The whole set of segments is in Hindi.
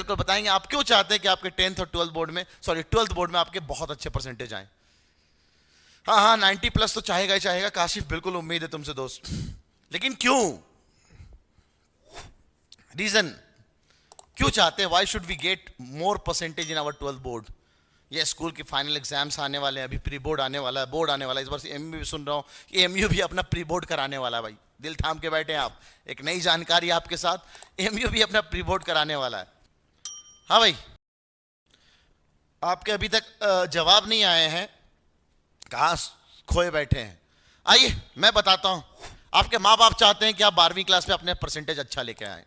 बिल्कुल बताएंगे आप क्यों चाहते हैं कि आपके 10th और 12th बोर्ड में आपके बहुत अच्छे परसेंटेज आए। हाँ हाँ 90 प्लस तो चाहेगा ही चाहेगा काशिफ, बिल्कुल उम्मीद है तुमसे दोस्त। लेकिन क्यों, रीजन क्यों चाहते हैं, why should we get more percentage in our 12th board. ये स्कूल की फाइनल एग्जाम्स आने वाले हैं, अभी प्री बोर्ड आने वाला है, बोर्ड आने वाला है। इस बार से एमयू भी सुन रहा हूँ कि एमयू भी अपना प्री बोर्ड कराने वाला है। भाई दिल थाम के बैठे हैं आप, एक नई जानकारी आपके साथ, एमयू भी अपना प्री बोर्ड कराने वाला है। हाँ भाई, आपके अभी तक जवाब नहीं आए हैं, कहाँ खोए बैठे हैं। आइए मैं बताता हूँ। आपके माँ बाप चाहते हैं कि आप 12वीं क्लास में अपने परसेंटेज अच्छा लेके आए।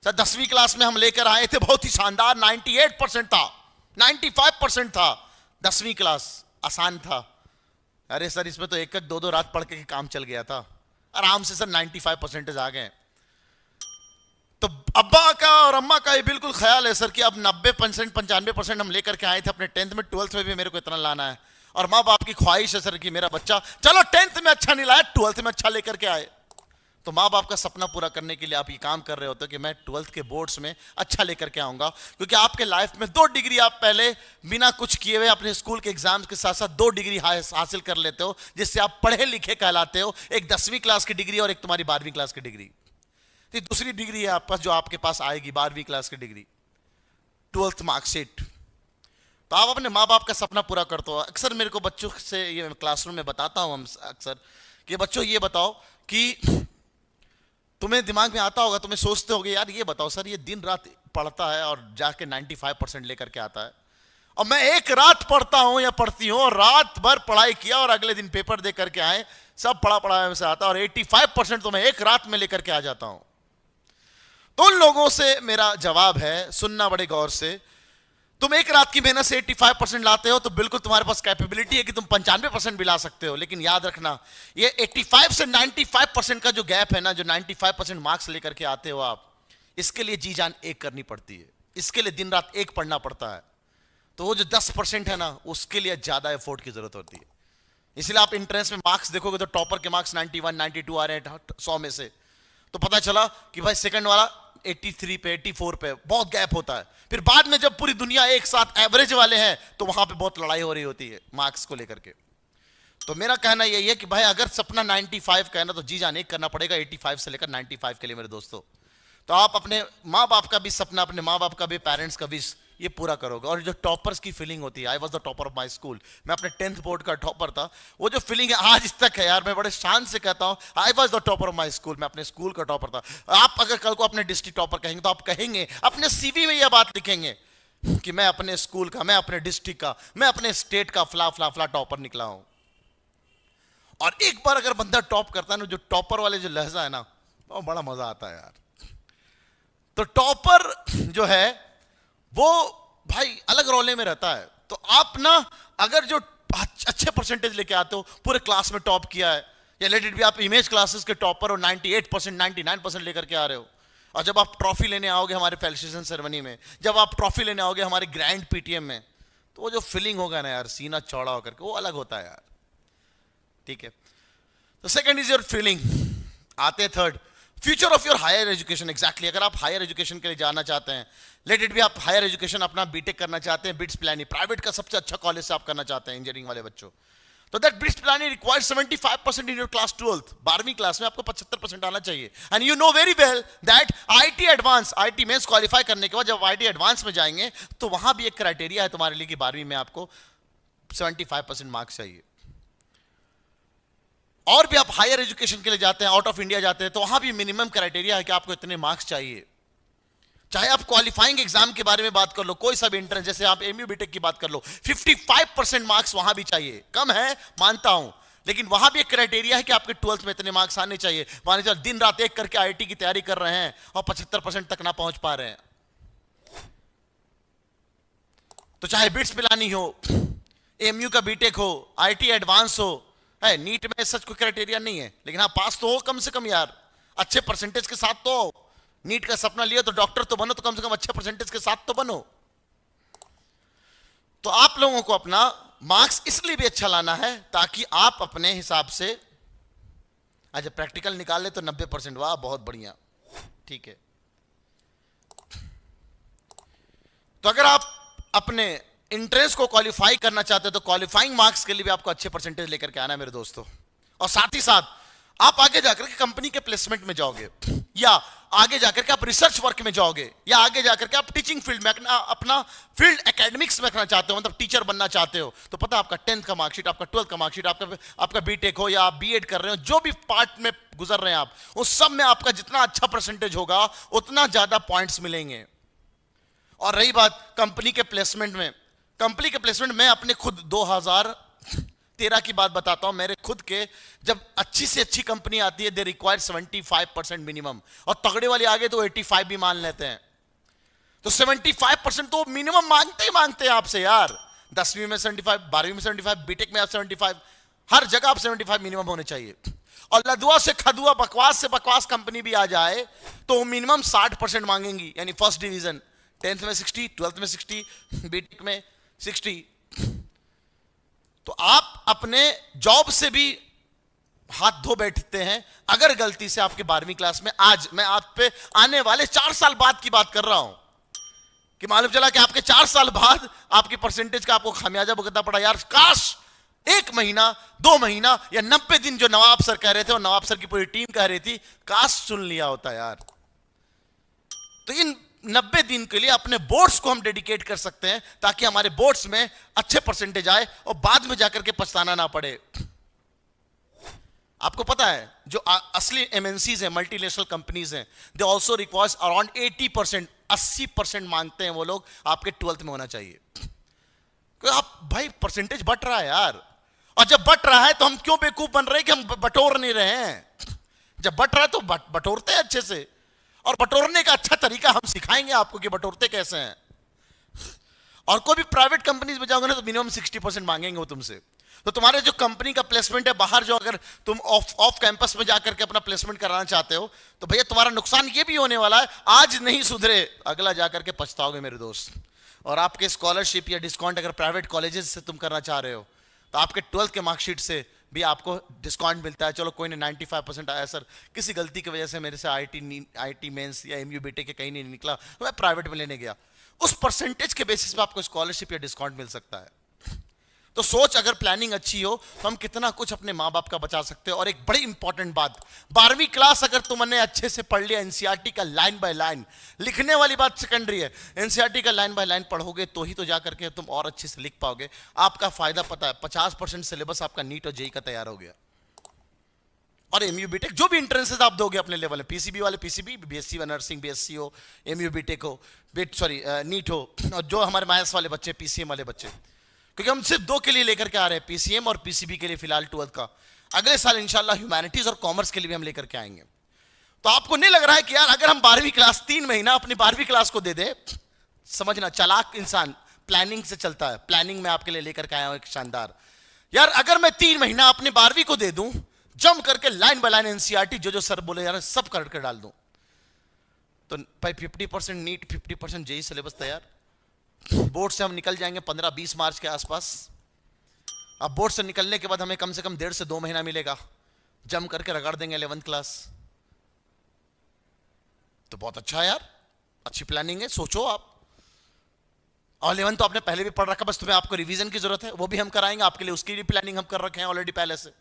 सर 10वीं क्लास में हम लेकर आए थे, बहुत ही शानदार 98% था, 95% था। 10वीं क्लास आसान था। अरे सर इसमें तो एक दो रात पढ़ के काम चल गया था, आराम से सर 95% आ गए। तो अब्बा का और अम्मा का ये बिल्कुल ख्याल है सर कि अब 90% 95% हम लेकर के आए थे अपने 10th में, 12th में भी मेरे को इतना लाना है। और माँ बाप की ख्वाहिश है सर कि मेरा बच्चा चलो 10th में अच्छा नहीं लाया, 12th में अच्छा लेकर के आए। तो माँ बाप का सपना पूरा करने के लिए आप ये काम कर रहे होते हो कि मैं 12th के बोर्ड्स में अच्छा लेकर के आऊंगा, क्योंकि आपके लाइफ में 2 डिग्री आप पहले बिना कुछ किए हुए अपने स्कूल के एग्जाम्स के साथ साथ 2 डिग्री हासिल कर लेते हो, जिससे आप पढ़े लिखे कहलाते हो। एक 10वीं क्लास की डिग्री और एक तुम्हारी 12वीं क्लास की डिग्री। तो दूसरी डिग्री है आपके पास जो आपके पास आएगी, 12वीं क्लास की डिग्री, 12th मार्कशीट। तो आप अपने माँ बाप का सपना पूरा करते हो। अक्सर मेरे को बच्चों से ये क्लासरूम में बताता हूँ हम अक्सर कि बच्चों ये बताओ कि तुम्हें दिमाग में आता होगा, तुम्हें सोचते होगे यार ये बताओ सर ये दिन रात पढ़ता है और जाके 95% लेकर के आता है, और मैं एक रात पढ़ता हूं या पढ़ती हूं और रात भर पढ़ाई किया और अगले दिन पेपर दे करके आए, सब पढ़ा पढ़ाया से आता और 85% तो मैं एक रात में लेकर के आ जाता हूं। तो उन लोगों से मेरा जवाब है, सुनना बड़े गौर से, तुम एक रात की मेहनत से 85% लाते हो तो बिल्कुल तुम्हारे पास कैपेबिलिटी है कि तुम 95% भी ला सकते हो। लेकिन याद रखना ये 85 से 95% का जो गैप है ना, जो 95% मार्क्स लेकर के आते हो आप, इसके लिए जी जान एक करनी पड़ती है, इसके लिए दिन रात एक पढ़ना पड़ता है। तो वो जो 10% है ना, उसके लिए ज्यादा एफोर्ट की जरूरत होती है। इसलिए आप एंट्रेंस में मार्क्स देखोगे तो टॉपर के मार्क्स 91 92 आ रहे हैं 100 में से, तो पता चला कि भाई सेकंड वाला 83 पे 84 पे, बहुत गैप होता है। फिर बाद में जब पूरी दुनिया एक साथ एवरेज वाले हैं तो वहां पे बहुत लड़ाई हो रही होती है मार्क्स को लेकर के। तो मेरा कहना यही है कि भाई अगर सपना 95 का है ना, तो जी जान एक करना पड़ेगा 85 से लेकर 95 के लिए मेरे दोस्तों। तो आप अपने माँ बाप का भी सपना, अपने माँ बाप का भी, पेरेंट्स का विश ये पूरा करोगे। और जो टॉपर्स की फीलिंग होती है, I was the topper of my school, मैं अपने 10th बोर्ड का टॉपर था, वो जो फीलिंग है आज तक है यार, मैं बड़े शान से कहता हूँ I was the topper of my school, मैं अपने स्कूल का टॉपर था। आप अगर कल को अपने डिस्ट्रिक्ट टॉपर कहेंगे तो आप कहेंगे, अपने सीवी में यह बात लिखेंगे कि मैं अपने स्कूल का, मैं अपने डिस्ट्रिक्ट का, मैं अपने स्टेट का फला फला फला टॉपर निकला हूं। और एक बार अगर बंदा टॉप करता है ना, जो टॉपर वाले जो लहजा है ना, वो बड़ा मजा आता है यार। तो टॉपर जो है वो भाई अलग रोले में रहता है। तो आप ना अगर जो अच्छे परसेंटेज लेके आते हो, पूरे क्लास में टॉप किया है, या लेट इट भी आप इमेज क्लासेस के टॉपर हो, 98% 99% लेकर के आ रहे हो, और जब आप ट्रॉफी लेने आओगे हमारे फेलिसिटेशन सेरेमनी में, जब आप ट्रॉफी लेने आओगे हमारे ग्रैंड पीटीएम में, तो वो जो फीलिंग होगा ना यार, सीना चौड़ा होकर के, वो अलग होता है यार। ठीक है, तो सेकंड इज योर फीलिंग। आते third, future of your higher education. Exactly, अगर आप हायर एजुकेशन के लिए जाना चाहते हैं, लेट इट भी आप हायर एजुकेशन अपना बीटेक करना चाहते हैं, बिट्स पिलानी प्राइवेट का सबसे अच्छा कॉलेज से आप करना चाहते हैं, इंजीनियरिंग वाले बच्चों, तो that BITS Pilani requires 75% in your class 12th। 12वीं क्लास में आपको 75% आना चाहिए। And you know very well that IIT advance, IIT mains qualify करने के बाद जब आईटी एडवांस में जाएंगे तो वहां भी एक क्राइटेरिया है तुम्हारे लिए कि 12वीं में आपको 75% मार्क्स चाहिए। और भी आप हायर एजुकेशन के लिए जाते हैं, आउट ऑफ इंडिया जाते हैं, तो वहां भी मिनिमम क्राइटेरिया है कि आपको इतने मार्क्स चाहिए। चाहे आप क्वालिफाइंग एग्जाम के बारे में बात कर लो, कोई सा भी एंट्रेंस, जैसे आप एमयू बीटेक की बात कर लो, 55% मार्क्स वहां भी चाहिए। कम है मानता हूं, लेकिन वहां भी एक क्राइटेरिया है कि आपके 12th में इतने मार्क्स आने चाहिए। मान लीजिए दिन रात एक करके आईआईटी की तैयारी कर रहे हैं और 75% तक ना पहुंच पा रहे हैं, तो चाहे बिट्स पिलानी हो, एमयू का बीटेक हो, आईटी एडवांस हो, है नीट में सच कोई क्राइटेरिया नहीं है, लेकिन हाँ पास तो हो कम से कम यार, अच्छे परसेंटेज के साथ तो हो। नीट का सपना लिया तो डॉक्टर तो बनो, तो कम से कम अच्छे परसेंटेज के साथ तो बनो। तो आप लोगों को अपना मार्क्स इसलिए भी अच्छा लाना है ताकि आप अपने हिसाब से, अच्छा प्रैक्टिकल निकाल ले तो 90%, वाह बहुत बढ़िया, ठीक है। तो अगर आप अपने इंट्रेंस को क्वालिफाई करना चाहते हो तो क्वालिफाइंग मार्क्स के लिए भी आपको अच्छे परसेंटेज लेकर के आना है मेरे दोस्तों। और साथ ही साथ आप आगे जाकर के कंपनी के प्लेसमेंट में जाओगे, या आगे जाकर के आप रिसर्च वर्क में जाओगे, या आगे जाकर के आप टीचिंग फील्ड में अपना फील्ड एकेडमिक्स में रखना चाहते हो, मतलब टीचर बनना चाहते हो, तो पता आपका 10th का मार्कशीट, आपका 12th का मार्कशीट, आपका बीटेक हो या आप बीएड कर रहे हो, जो भी पार्ट में गुजर रहे हैं आप, उस सब में आपका जितना अच्छा परसेंटेज होगा उतना ज्यादा पॉइंट्स मिलेंगे। और रही बात कंपनी के प्लेसमेंट में, कंपनी के प्लेसमेंट में अपने खुद 2013 की बात बताता हूं। मेरे खुद के जब अच्छी से अच्छी कंपनी आती है, दे रिक्वायर 75% मिनिमम, और तगड़े वाले आगे तो 85 भी मान लेते हैं। तो 75% तो मिनिमम मांगते ही मांगते हैं आपसे यार। 10वीं में 75, 12वीं में 75, बीटेक में आप 75, हर जगह आप 75 मिनिमम होने चाहिए। और लदुआ से खदुआ, बकवास से बकवास कंपनी भी आ जाए तो मिनिमम 60% मांगेंगी, यानी फर्स्ट डिवीजन, 10th में 60, 12th में 60, बीटेक में 60। तो आप अपने जॉब से भी हाथ धो बैठते हैं अगर गलती से आपके 12वीं क्लास में, आज मैं आप पे आने वाले 4 साल बाद की बात कर रहा हूं, कि मालूम चला कि आपके 4 साल बाद आपकी परसेंटेज का आपको खामियाजा भुगतना पड़ा। यार काश 1 महीना, 2 महीना या 90 दिन जो नवाब सर कह रहे थे और नवाब सर की पूरी टीम कह रही थी, काश सुन लिया होता यार। तो इन 90 दिन के लिए अपने बोर्ड्स को हम डेडिकेट कर सकते हैं, ताकि हमारे बोर्ड्स में अच्छे परसेंटेज आए और बाद में जाकर के पछताना ना पड़े। आपको पता है जो असली एमएनसीज हैं, मल्टीनेशनल कंपनीज हैं, दे ऑल्सो रिक्वायर्स अराउंड 80%, 80% मांगते हैं वो लोग आपके 12th में होना चाहिए। आप भाई परसेंटेज बढ़ रहा है यार, और जब बढ़ रहा है तो हम क्यों बेवकूफ बन रहे हैं कि हम बटोर नहीं रहे हैं। जब बढ़ रहा है तो बटोरते हैं अच्छे से, और बटोरने का अच्छा तरीका हम सिखाएंगे आपको कि बटोरते कैसे हैं। और कोई भी प्राइवेट कंपनीज में जाओगे ना तो मिनिमम 60% मांगेंगे वो तुमसे। तो तुम्हारे जो कंपनी का प्लेसमेंट है बाहर, जो अगर तुम ऑफ कैंपस में जाकर के अपना प्लेसमेंट कराना चाहते हो, तो भैया तुम्हारा नुकसान ये भी होने वाला है, आज नहीं सुधरे अगला जाकर के पछताओगे मेरे दोस्त। और आपके स्कॉलरशिप या डिस्काउंट अगर प्राइवेट कॉलेजेस से तुम करना चाह रहे हो तो आपके 12th के मार्कशीट से भी आपको डिस्काउंट मिलता है। चलो कोई ने 95% आया सर, किसी गलती की वजह से मेरे से आईटी मेंस या एमयू बीटेक के कहीं नहीं निकला, तो मैं प्राइवेट में लेने गया, उस परसेंटेज के बेसिस पे आपको स्कॉलरशिप या डिस्काउंट मिल सकता है। तो सोच, अगर प्लानिंग अच्छी हो तो हम कितना कुछ अपने माँ बाप का बचा सकते हो। और एक बड़ी इंपॉर्टेंट बात, 12वीं क्लास अगर तुमने अच्छे से पढ़ लिया, एनसीईआरटी का लाइन बाय लाइन, लिखने वाली बात सेकेंडरी है, एनसीईआरटी का लाइन बाय लाइन पढ़ोगे तो ही तो जाकर के तुम और अच्छे से लिख पाओगे। आपका फायदा पता है, 50% सिलेबस आपका नीट और जेई का तैयार हो गया। और एमयू बीटेक जो भी इंट्रेंसेस आप दोगे अपने लेवल में, पीसीबी वाले पीसीबी, बीएससी व नर्सिंग बीएससी हो, एमयू बीटेक हो, नीट हो, और जो हमारे माइंस वाले बच्चे, पीसीएम वाले बच्चे, क्योंकि हम सिर्फ 2 के लिए लेकर के आ रहे हैं, पीसीएम और पीसीबी के लिए फिलहाल 12th का। अगले साल इंशाल्लाह ह्यूमैनिटीज और कॉमर्स के लिए भी हम लेकर के आएंगे। तो आपको नहीं लग रहा है कि यार अगर हम 12वीं क्लास 3 महीना अपनी 12वीं क्लास को दे दे, समझना चालाक इंसान प्लानिंग से चलता है। प्लानिंग में आपके लिए लेकर के आया हूं एक शानदार, यार अगर मैं 3 महीना अपनी 12वीं को दे दूं, जम करके लाइन बाय लाइन एनसीईआरटी जो सर बोले यार सब कर डाल दूं, तो भाई 50% नीट, 50% जेई सिलेबस तैयार। बोर्ड से हम निकल जाएंगे 15-20 मार्च के आसपास। अब बोर्ड से निकलने के बाद हमें कम से कम 1.5 से 2 महीना मिलेगा, जम करके रगड़ देंगे 11th क्लास। तो बहुत अच्छा है यार, अच्छी प्लानिंग है। सोचो आप, और 11th तो आपने पहले भी पढ़ रखा, बस तुम्हें आपको रिवीजन की जरूरत है, वो भी हम कराएंगे आपके लिए, उसकी भी प्लानिंग हम कर रखे हैं ऑलरेडी पहले से।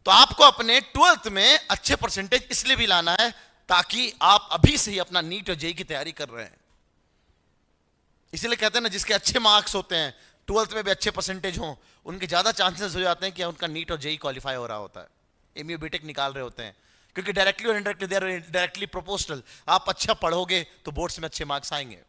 तो आपको अपने 12th में अच्छे परसेंटेज इसलिए भी लाना है ताकि आप अभी से ही अपना नीट और जेई की तैयारी कर रहे हैं। इसीलिए कहते हैं ना, जिसके अच्छे मार्क्स होते हैं, 12th में भी अच्छे परसेंटेज हों, उनके ज्यादा चांसेस हो जाते हैं कि उनका नीट और जेई क्वालिफाई हो रहा होता है, एमयू बीटेक निकाल रहे होते हैं, क्योंकि डायरेक्टली और indirectly, they are directly proportional. आप अच्छा पढ़ोगे तो बोर्ड्स में अच्छे मार्क्स आएंगे।